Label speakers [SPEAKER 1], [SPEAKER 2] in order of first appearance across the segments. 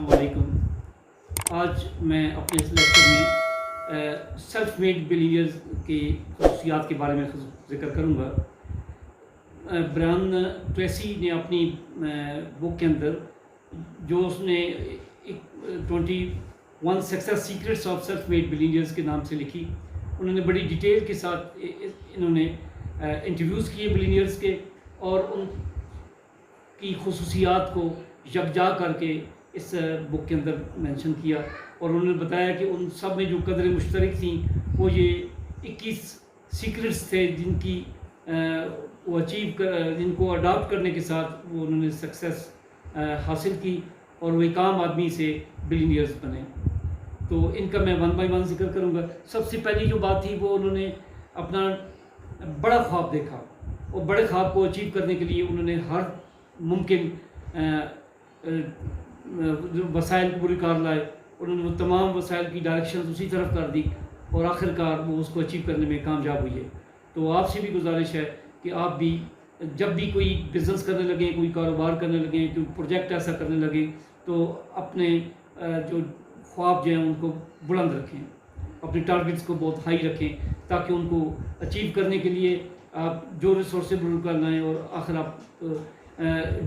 [SPEAKER 1] السلام علیکم۔ آج میں اپنے اس لیکچر میں سیلف میڈ بلیئرز کی خصوصیات کے بارے میں ذکر کروں گا۔ برائن ٹریسی نے اپنی بک کے اندر جو اس نے 21 success secrets of self made billionaires کے نام سے لکھی، انہوں نے بڑی ڈیٹیل کے ساتھ انہوں نے انٹرویوز کیے بلیئرز کے اور ان کی خصوصیات کو یکجا کر کے اس بک کے اندر مینشن کیا، اور انہوں نے بتایا کہ ان سب میں جو قدریں مشترک تھیں وہ یہ 21 سیکرٹس تھے جن کی وہ جن کو اڈاپٹ کرنے کے ساتھ وہ انہوں نے سکسیس حاصل کی اور وہ ایک عام آدمی سے بلینئرز بنے۔ تو ان کا میں 1 بائی 1 ذکر کروں گا۔ سب سے پہلی جو بات تھی وہ انہوں نے اپنا بڑا خواب دیکھا، اور بڑے خواب کو اچیو کرنے کے لیے انہوں نے ہر ممکن وسائل کو پوری کار لائے، انہوں نے وہ تمام وسائل کی ڈائریکشنز اسی طرف کر دی اور آخر کار وہ اس کو اچیو کرنے میں کامیاب ہوئی ہے۔ تو آپ سے بھی گزارش ہے کہ آپ بھی جب بھی کوئی بزنس کرنے لگیں، کوئی کاروبار کرنے لگیں، کوئی پروجیکٹ ایسا کرنے لگیں، تو اپنے جو خواب جو ہیں ان کو بلند رکھیں، اپنے ٹارگٹس کو بہت ہائی رکھیں، تاکہ ان کو اچیو کرنے کے لیے آپ جو ریسورسز بلند لائیں، اور آخر آپ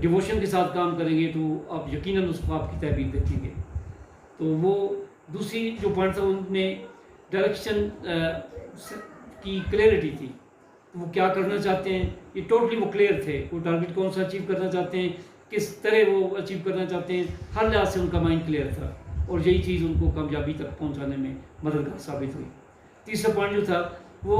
[SPEAKER 1] ڈیووشن کے ساتھ کام کریں گے تو آپ یقیناً اس کو آپ کی تعبیر دیکھیں گے۔ تو وہ دوسری جو پوائنٹ تھا ان میں ڈائریکشن کی کلیئرٹی تھی، وہ کیا کرنا چاہتے ہیں، یہ ٹوٹلی وہ کلیئر تھے، وہ ٹارگٹ کون سا اچیو کرنا چاہتے ہیں، کس طرح وہ اچیو کرنا چاہتے ہیں، ہر لحاظ سے ان کا مائنڈ کلیئر تھا، اور یہی چیز ان کو کامیابی تک پہنچانے میں مددگار ثابت ہوئی۔ تیسرا پوائنٹ جو تھا وہ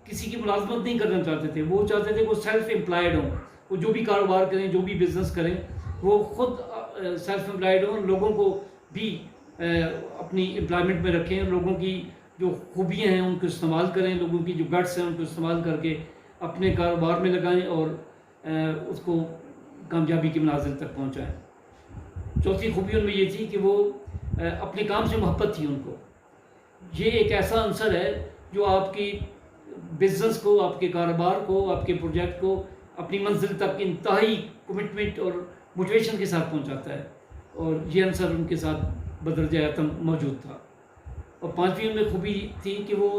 [SPEAKER 1] کسی کی ملازمت نہیں کرنا چاہتے تھے، وہ چاہتے تھے وہ سیلف امپلائڈ ہوں، وہ جو بھی کاروبار کریں، جو بھی بزنس کریں، وہ خود سیلف امپلائڈ ہوں، لوگوں کو بھی اپنی امپلائمنٹ میں رکھیں، لوگوں کی جو خوبیاں ہیں ان کو استعمال کریں، لوگوں کی جو گٹس ہیں ان کو استعمال کر کے اپنے کاروبار میں لگائیں اور اس کو کامیابی کے منازل تک پہنچائیں۔ چوتھی خوبی ان میں یہ تھی کہ وہ اپنے کام سے محبت تھی ان کو۔ یہ ایک ایسا عنصر ہے جو آپ کی بزنس کو، آپ کے کاروبار کو، آپ کے پروجیکٹ کو اپنی منزل تک انتہائی کمٹمنٹ اور موٹیویشن کے ساتھ پہنچاتا ہے، اور یہ عنصر ان کے ساتھ بدرجہ اتم موجود تھا۔ اور پانچویں ان میں خوبی تھی کہ وہ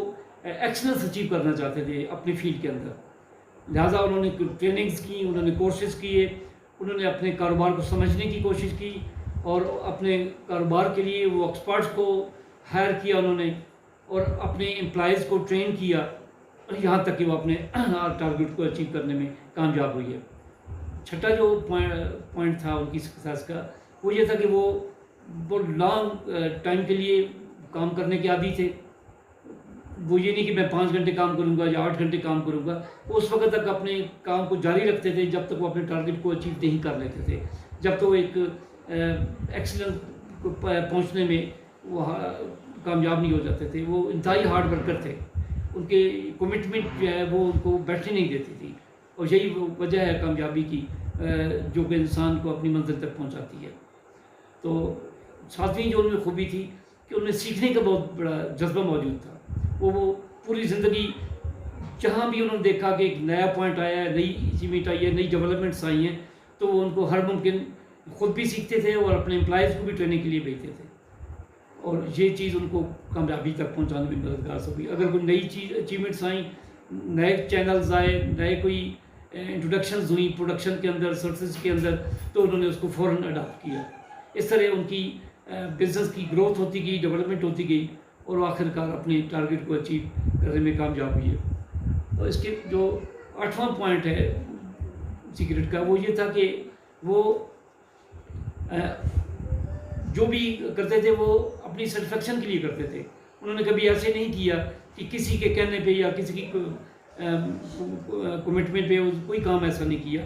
[SPEAKER 1] ایکسلنس اچیو کرنا چاہتے تھے اپنی فیلڈ کے اندر، لہٰذا انہوں نے ٹریننگز کی، انہوں نے کورسز کیے، انہوں نے اپنے کاروبار کو سمجھنے کی کوشش کی، اور اپنے کاروبار کے لیے وہ ایکسپرٹس کو ہائر کیا انہوں نے، اور اپنے امپلائیز کو ٹرین کیا، یہاں تک کہ وہ اپنے ٹارگٹ کو اچیو کرنے میں کامیاب ہوئی ہے۔ چھٹا جو پوائنٹ تھا ان کی سکسیس کا وہ یہ تھا کہ وہ لانگ ٹائم کے لیے کام کرنے کے عادی تھے۔ وہ یہ نہیں کہ میں 5 گھنٹے کام کروں گا یا 8 گھنٹے کام کروں گا، وہ اس وقت تک اپنے کام کو جاری رکھتے تھے جب تک وہ اپنے ٹارگٹ کو اچیو نہیں کر لیتے تھے، جب تک وہ ایک ایکسلنس کو پہنچنے میں وہ کامیاب نہیں ہو جاتے تھے۔ وہ انتہائی ہارڈ ورکر تھے، ان کے کمٹمنٹ جو ہے وہ ان کو بیٹھنے نہیں دیتی تھی، اور یہی وہ وجہ ہے کامیابی کی جو کہ انسان کو اپنی منزل تک پہنچاتی ہے۔ تو ساتویں جو ان میں خوبی تھی کہ ان میں سیکھنے کا بہت بڑا جذبہ موجود تھا۔ وہ پوری زندگی جہاں بھی انہوں نے دیکھا کہ ایک نیا پوائنٹ آیا ہے، نئی اچیومنٹ آئی ہے، نئی ڈیولپمنٹس آئی ہیں، تو وہ ان کو ہر ممکن خود بھی سیکھتے تھے اور اپنے امپلائیز کو بھی ٹریننگ کے لیے بھیجتے تھے، اور یہ چیز ان کو کامیابی تک پہنچانے میں مددگار ہوئی۔ اگر کوئی نئی چیز اچیومنٹس آئیں، نئے چینلز آئے، نئے کوئی انٹروڈکشنز ہوئیں پروڈکشن کے اندر، سروسز کے اندر، تو انہوں نے اس کو فوراً اڈاپٹ کیا۔ اس طرح ان کی بزنس کی گروتھ ہوتی گئی، ڈیولپمنٹ ہوتی گئی، اور آخر کار اپنے ٹارگٹ کو اچیو کرنے میں کامیاب ہوئی ہے۔ اور اس کے جو 8واں پوائنٹ ہے سیکرٹ کا وہ یہ تھا کہ وہ جو بھی کرتے تھے وہ اپنی سیٹسفیکشن کے لیے کرتے تھے۔ انہوں نے کبھی ایسے نہیں کیا کہ کسی کے کہنے پہ یا کسی کی کمٹمنٹ پہ کوئی کام ایسا نہیں کیا۔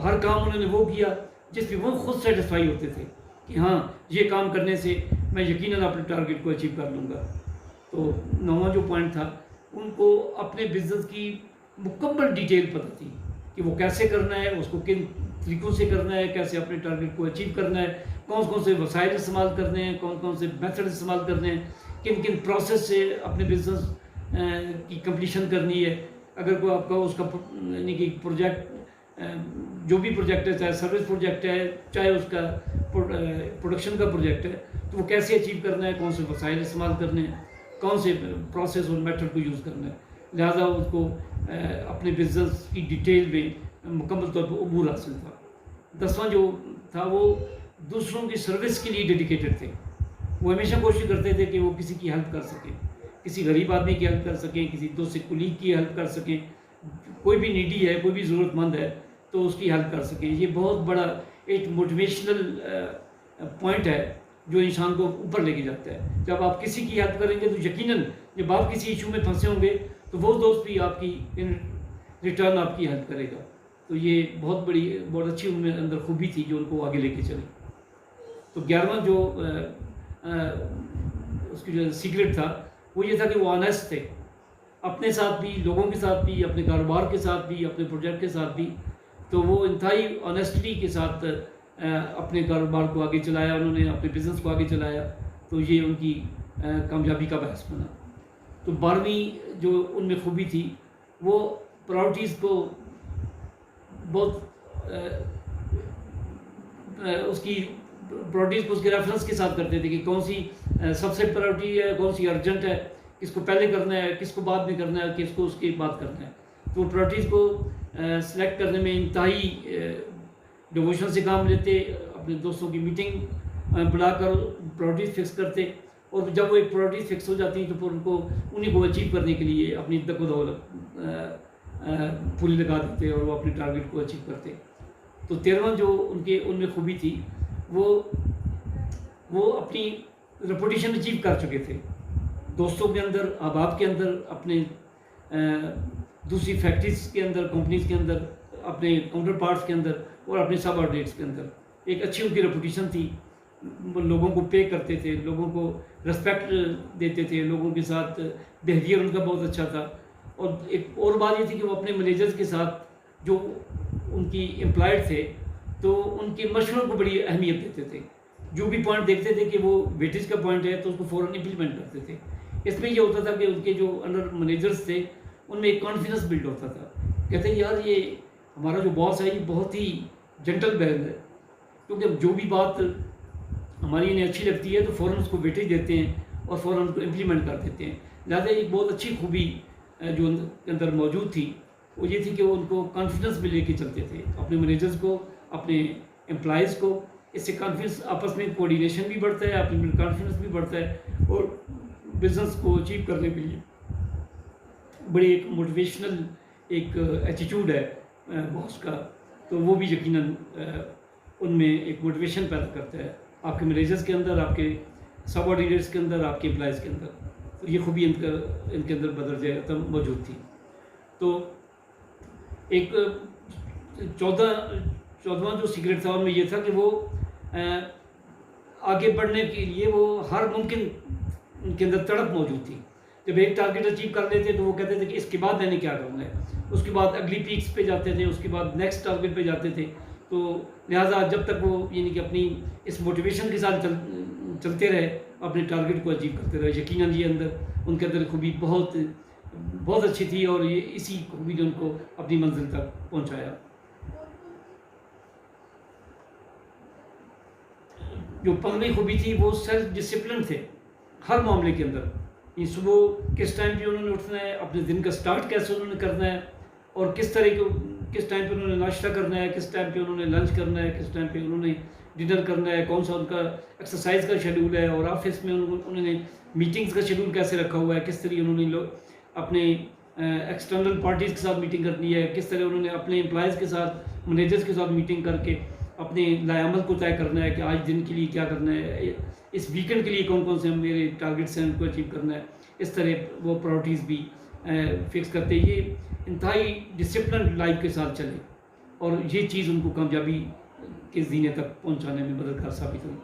[SPEAKER 1] ہر کام انہوں نے وہ کیا جس پہ وہ خود سیٹسفائی ہوتے تھے کہ ہاں یہ کام کرنے سے میں یقیناً اپنے ٹارگٹ کو اچیو کر لوں گا۔ تو 9واں جو پوائنٹ تھا، ان کو اپنے بزنس کی مکمل ڈیٹیل پتہ تھی کہ وہ کیسے کرنا ہے، اس کو کن طریقوں سے کرنا ہے، کیسے اپنے ٹارگٹ کو اچیو کرنا ہے، کون کون سے وسائل استعمال کرنے ہیں، کون کون سے میتھڈ استعمال کرنے ہیں، کن کن پروسیس سے اپنے بزنس کی کمپلیشن کرنی ہے۔ اگر کوئی آپ کا اس کا یعنی کہ پروجیکٹ جو بھی پروجیکٹ ہے، چاہے سروس پروجیکٹ ہے، چاہے اس کا پروڈکشن کا پروجیکٹ ہے، تو وہ کیسے اچیو کرنا ہے، کون سے وسائل استعمال کرنے ہیں، کون سے پروسیس اور میتھڈ کو یوز کرنا ہے. لہٰذا اس کو اپنے بزنس کی ڈیٹیل میں مکمل طور پر عبور حاصل تھا. 10واں جو تھا وہ دوسروں کی سروس کے لیے ڈیڈیکیٹڈ تھے. وہ ہمیشہ کوشش کرتے تھے کہ وہ کسی کی ہیلپ کر سکیں، کسی غریب آدمی کی ہیلپ کر سکیں، کسی دوست کلیگ کی ہیلپ کر سکیں، کوئی بھی نیڈی ہے، کوئی بھی ضرورت مند ہے تو اس کی ہیلپ کر سکیں. یہ بہت بڑا ایک موٹیویشنل پوائنٹ ہے جو انسان کو اوپر لے کے جاتا ہے. جب آپ کسی کی ہیلپ کریں گے تو یقیناً جب آپ کسی ایشو میں پھنسے ہوں گے تو وہ دوست بھی آپ کی ان ریٹرن آپ کی ہیلپ کرے گا. تو یہ بہت اچھی ان میں اندر خوبی تھی جو ان کو آگے لے کے چلی. تو 11واں جو اس کی جو سیکرٹ تھا وہ یہ تھا کہ وہ آنیسٹ تھے، اپنے ساتھ بھی، لوگوں کے ساتھ بھی، اپنے کاروبار کے ساتھ بھی، اپنے پروجیکٹ کے ساتھ بھی. تو وہ انتہائی آنیسٹی کے ساتھ اپنے کاروبار کو آگے چلایا، انہوں نے اپنے بزنس کو آگے چلایا. تو یہ ان کی کامیابی کا باعث بنا. تو 12ویں جو ان میں خوبی تھی وہ پرائورٹیز کو بہت اس کی پرائورٹیز کو اس کے ریفرنس کے ساتھ کرتے تھے کہ کون سی سب سے پرائورٹی ہے، کون سی ارجنٹ ہے، کس کو پہلے کرنا ہے، کس کو بعد میں کرنا ہے، کس کو اس کے بعد کرنا ہے. تو پرائورٹیز کو سلیکٹ کرنے میں انتہائی ڈیووشن سے کام لیتے، اپنے دوستوں کی میٹنگ بلا کر پرائورٹیز فکس کرتے. اور جب وہ ایک پرائورٹیز فکس ہو جاتی ہیں تو پھر ان کو انہیں کو اچیو کرنے کے لیے اپنی دک و دولت پوری لگا دیتے اور وہ اپنے ٹارگیٹ کو اچیو کرتے. تو 13واں جو ان میں خوبی تھی وہ اپنی ریپوٹیشن اچیو کر چکے تھے دوستوں کے اندر، احباب کے اندر، اپنے دوسری فیکٹریز کے اندر، کمپنیز کے اندر، اپنے کاؤنٹر پارٹس کے اندر اور اپنے سب آرڈینٹس کے اندر. ایک اچھی ان کی ریپوٹیشن تھی. وہ لوگوں کو پے کرتے تھے، لوگوں کو رسپیکٹ دیتے تھے، لوگوں کے ساتھ بیہیویئر ان کا بہت اچھا تھا. اور ایک اور بات یہ تھی کہ وہ اپنے مینیجرز کے ساتھ جو ان کی امپلائڈ تھے تو ان کے مشوروں کو بڑی اہمیت دیتے تھے. جو بھی پوائنٹ دیکھتے تھے کہ وہ ویٹیج کا پوائنٹ ہے تو اس کو فوراً امپلیمنٹ کرتے تھے. اس میں یہ ہوتا تھا کہ ان کے جو انڈر مینیجرز تھے ان میں ایک کانفیڈنس بلڈ ہوتا تھا. کہتے ہیں یار یہ ہمارا جو باس ہے یہ بہت ہی جنٹل مین ہے، کیونکہ جو بھی بات ہماری انہیں اچھی لگتی ہے تو فوراً اس کو ویٹیج دیتے ہیں اور فوراً اس کو امپلیمنٹ کر دیتے ہیں. لہٰذا ایک بہت اچھی خوبی جو ان کے اندر موجود تھی وہ یہ تھی کہ وہ ان کو کانفیڈنس میں لے کے چلتے تھے، اپنے مینیجرز کو، اپنے امپلائیز کو. اس سے کانفیڈنس آپس میں کوآرڈینیشن بھی بڑھتا ہے، اپنی کانفیڈنس بھی بڑھتا ہے اور بزنس کو اچیو کرنے کے لیے بڑی ایک موٹیویشنل ایک ایٹیٹیوڈ ہے باس کا. تو وہ بھی یقیناً ان میں ایک موٹیویشن پیدا کرتا ہے آپ کے مینیجرز کے اندر، آپ کے سب آرڈینیٹس کے اندر، آپ کے امپلائیز کے اندر. تو یہ خوبی ان کے اندر بدرجہ عظم موجود تھی. تو ایک 14واں جو سیکرٹ تھا ان میں یہ تھا کہ وہ آگے بڑھنے کے لیے وہ ہر ممکن ان کے اندر تڑپ موجود تھی. جب ایک ٹارگیٹ اچیو کر لیتے تو وہ کہتے تھے کہ اس کے بعد میں نے کیا کرنا ہے، اس کے بعد اگلی پیکس پہ جاتے تھے، اس کے بعد نیکسٹ ٹارگیٹ پہ جاتے تھے. تو لہٰذا جب تک وہ یعنی کہ اپنی اس موٹیویشن کے ساتھ چلتے رہے، اپنے ٹارگیٹ کو اچیو کرتے رہے. یقیناً یہ ان کے اندر خوبی بہت اچھی تھی اور یہ اسی خوبی نے ان کو اپنی منزل تک پہنچایا. جو 15ویں خوبی تھی وہ سیلف ڈسپلن تھے ہر معاملے کے اندر. یہ صبح کس ٹائم پہ انہوں نے اٹھنا ہے، اپنے دن کا سٹارٹ کیسے انہوں نے کرنا ہے، اور کس ٹائم پہ انہوں نے ناشتہ کرنا ہے، کس ٹائم پہ انہوں نے لنچ کرنا ہے، کس ٹائم پہ انہوں نے ڈنر کرنا ہے، کون سا ان کا ایکسرسائز کا شیڈول ہے، اور آفس میں انہوں نے میٹنگز کا شیڈول کیسے رکھا ہوا ہے، کس طرح انہوں نے اپنے ایکسٹرنل پارٹیز کے ساتھ میٹنگ کرنی ہے، کس طرح انہوں نے اپنے امپلائیز کے ساتھ، مینیجرز کے ساتھ میٹنگ کر کے اپنے لائے عمل کو طے کرنا ہے کہ آج دن کے لیے کیا کرنا ہے، اس ویکنڈ کے لیے کون کون سے میرے ٹارگیٹس ہیں ان کو اچیو کرنا ہے. اس طرح وہ پرائورٹیز بھی فکس کرتے. یہ انتہائی ڈسپلن لائف کے ساتھ چلے اور یہ چیز ان کو کامیابی کے زینے تک پہنچانے میں مددگار ثابت ہوئی.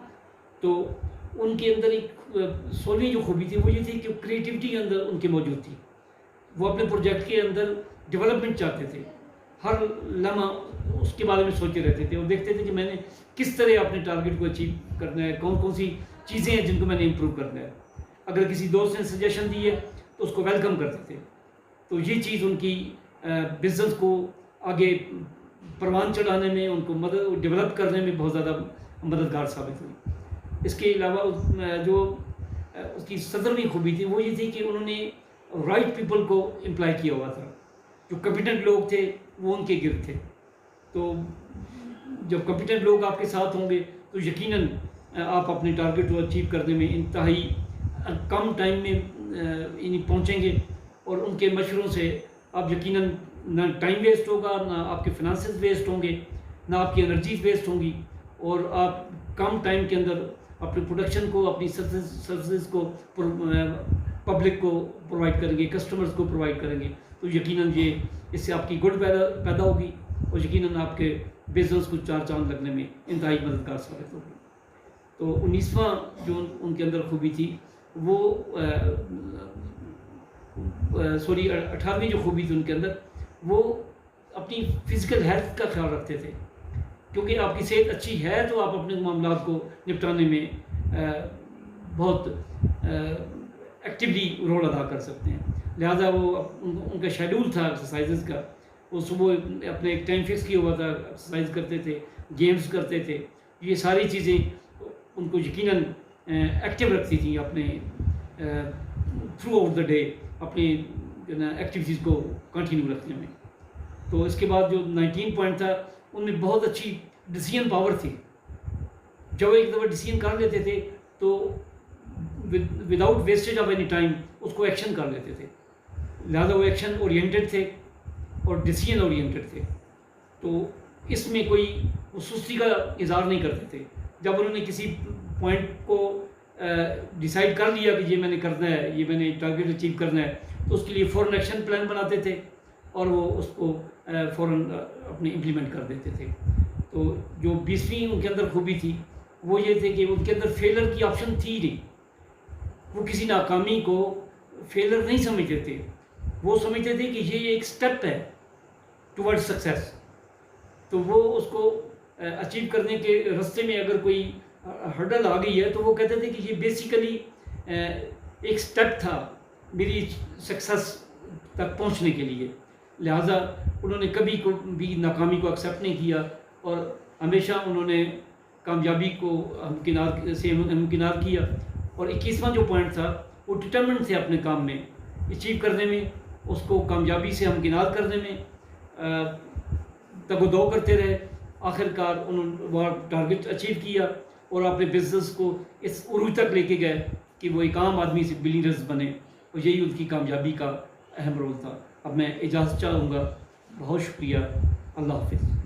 [SPEAKER 1] تو ان کے اندر ایک 16ویں جو خوبی تھی وہ یہ تھی کہ کریٹیوٹی اندر ان کے موجود تھی. وہ اپنے پروجیکٹ کے اندر ڈیولپمنٹ چاہتے تھے، ہر لمحہ اس کے بارے میں سوچتے رہتے تھے اور دیکھتے تھے کہ میں نے کس طرح اپنے ٹارگیٹ کو اچیو کرنا ہے، کون کون سی چیزیں ہیں جن کو میں نے امپروو کرنا ہے. اگر کسی دوست نے سجیشن دی ہے تو اس کو ویلکم کرتے تھے. تو یہ چیز ان کی بزنس کو آگے پروان چڑھانے میں، ان کو مدد ڈیولپ کرنے میں بہت زیادہ مددگار ثابت ہوئی۔ اس کے علاوہ جو اس کی 17ویں خوبی تھی وہ یہ تھی کہ انہوں نے رائٹ پیپل کو امپلائی کیا ہوا تھا، جو کمپیٹنٹ لوگ تھے وہ ان کے گرد تھے۔ تو جب کمپیٹنٹ لوگ آپ کے ساتھ ہوں گے تو یقیناً آپ اپنے ٹارگیٹ کو اچیو کرنے میں انتہائی کم ٹائم میں پہنچیں گے، اور ان کے مشوروں سے آپ یقیناً نہ ٹائم ویسٹ ہوگا، نہ آپ کے فنانسز ویسٹ ہوں گے، نہ آپ کی انرجیز ویسٹ ہوں گی، اور آپ کم ٹائم کے اندر اپنے پروڈکشن کو، اپنی سروسز کو پبلک کو پرووائڈ کریں گے، کسٹمرز کو پرووائڈ کریں گے۔ تو یقیناً اس سے آپ کی گڈ پیدا ہوگی، اور یقیناً آپ کے بزنس کو چار چاند لگنے میں انتہائی مددگار ثابت ہوگی۔ تو 19واں جو ان کے اندر خوبی تھی وہ 18ویں جو خوبی تھی ان کے اندر، وہ اپنی فزیکل ہیلتھ کا خیال رکھتے تھے، کیونکہ آپ کی صحت اچھی ہے تو آپ اپنے معاملات کو نپٹانے میں بہت ایکٹیولی رول ادا کر سکتے ہیں۔ لہٰذا وہ ان کا شیڈول تھا ایکسرسائزز کا، وہ صبح اپنے ایک ٹائم فکس کیا ہوا تھا، ایکسرسائز کرتے تھے، گیمز کرتے تھے۔ یہ ساری چیزیں ان کو یقیناً ایکٹیو رکھتی تھیں اپنے تھرو آؤٹ دا ڈے، اپنی ایکٹیویٹیز کو کنٹینیو رکھنے میں۔ تو اس کے بعد جو 19 پوائنٹ تھا ان میں بہت اچھی ڈیسیژن پاور تھی۔ جب ایک دفعہ ڈیسیژن کر لیتے تھے تو without wastage of any time اس کو ایکشن کر لیتے تھے، لہٰذا وہ ایکشن اورینٹڈ تھے اور ڈیسیژن اورینٹڈ تھے۔ تو اس میں کوئی سستی کا اظہار نہیں کرتے تھے۔ جب انہوں نے کسی پوائنٹ کو ڈیسائیڈ کر لیا کہ یہ میں نے کرنا ہے، یہ میں نے ٹارگیٹ اچیو کرنا ہے، تو اس کے لیے فوراً ایکشن پلان بناتے تھے اور وہ اس کو فوراً اپنے امپلیمنٹ کر دیتے تھے۔ تو جو 20ویں ان کے اندر خوبی تھی وہ یہ تھے کہ ان کے اندر فیلر کی آپشن تھی نہیں۔ وہ کسی ناکامی کو فیلر نہیں سمجھتے تھے، وہ سمجھتے تھے کہ یہ ایک سٹیپ ہے ٹورڈ سکسیس۔ تو وہ اس کو اچیو کرنے کے راستے میں اگر کوئی ہرڈل آ گئی ہے تو وہ کہتے تھے کہ یہ بیسیکلی ایک سٹیپ تھا میری سکسیس تک پہنچنے کے لیے۔ لہٰذا انہوں نے کبھی بھی ناکامی کو ایکسیپٹ نہیں کیا، اور ہمیشہ انہوں نے کامیابی کو ہمکنار کیا۔ اور 21واں جو پوائنٹ تھا وہ ڈٹرمنٹ تھے اپنے کام میں اچیو کرنے میں، اس کو کامیابی سے ہمکنار کرنے میں تگ و دو کرتے رہے۔ آخر کار انہوں نے وہ ٹارگیٹ اچیو کیا اور اپنے بزنس کو اس عروج تک لے کے گئے کہ وہ ایک عام آدمی سے بلینئرز بنے، اور یہی ان کی کامیابی کا اہم رول تھا۔ اب میں اجازت چاہوں گا۔ بہت شکریہ، اللہ حافظ۔